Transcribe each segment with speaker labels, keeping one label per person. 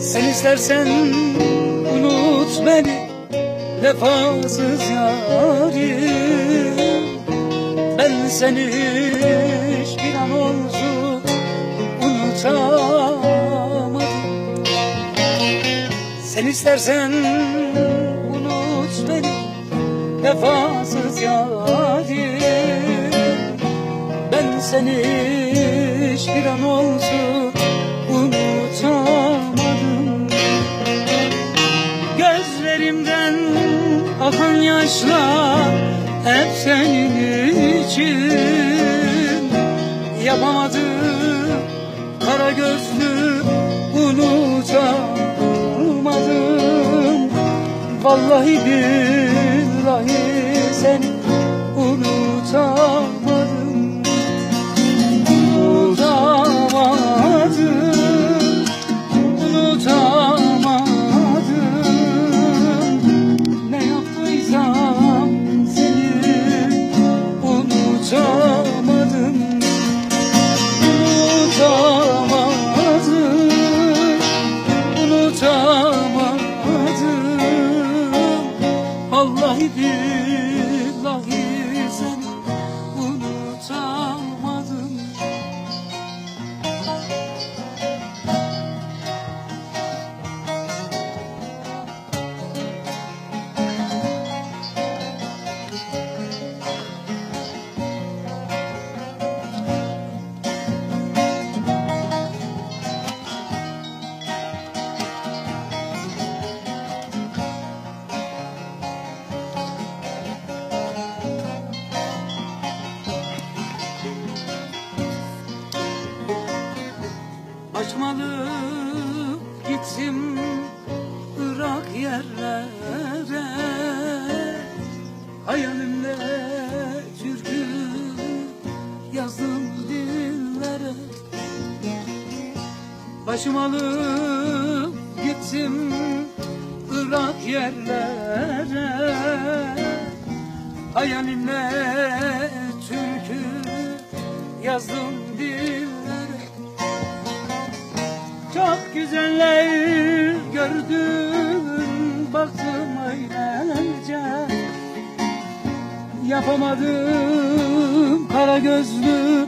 Speaker 1: Sen istersen unut beni, vefasız yarim. Ben seni hiçbir an olsun unutamadım. Sen istersen unut beni, vefasız yarim. Ben seni hiçbir an olsun unutamadım. Gözlerimden akan yaşlar hep senin için. Yapamadım kara gözlü, unutamadım. Vallahi billahi seni unutamadım. Unutamadım. Ne yaptıysam seni unutamadım. Unutamadım. Vallahi billahi seni unutamadım. Başım alıp gittim Irak yerlere. Hayalimle türkü yazdım dillere. Başım alıp gittim Irak yerlere. Hayalimle türkü yazdım dillere. Çok güzeller gördüm, baktım eğlence. Yapamadım kara gözlü,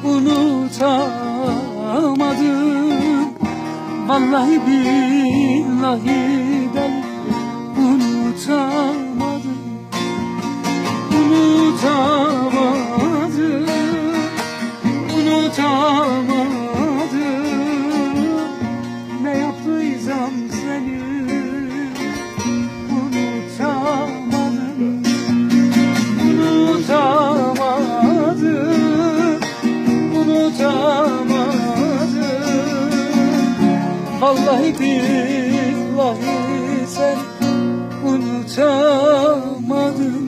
Speaker 1: unutamadım. Vallahi billahi ben unutamadım. Unutamadım. Unutamadım. Ne yaptıysam seni unutamadım. Unutamadım. Unutamadım. Vallahi billahi sen unutamadım.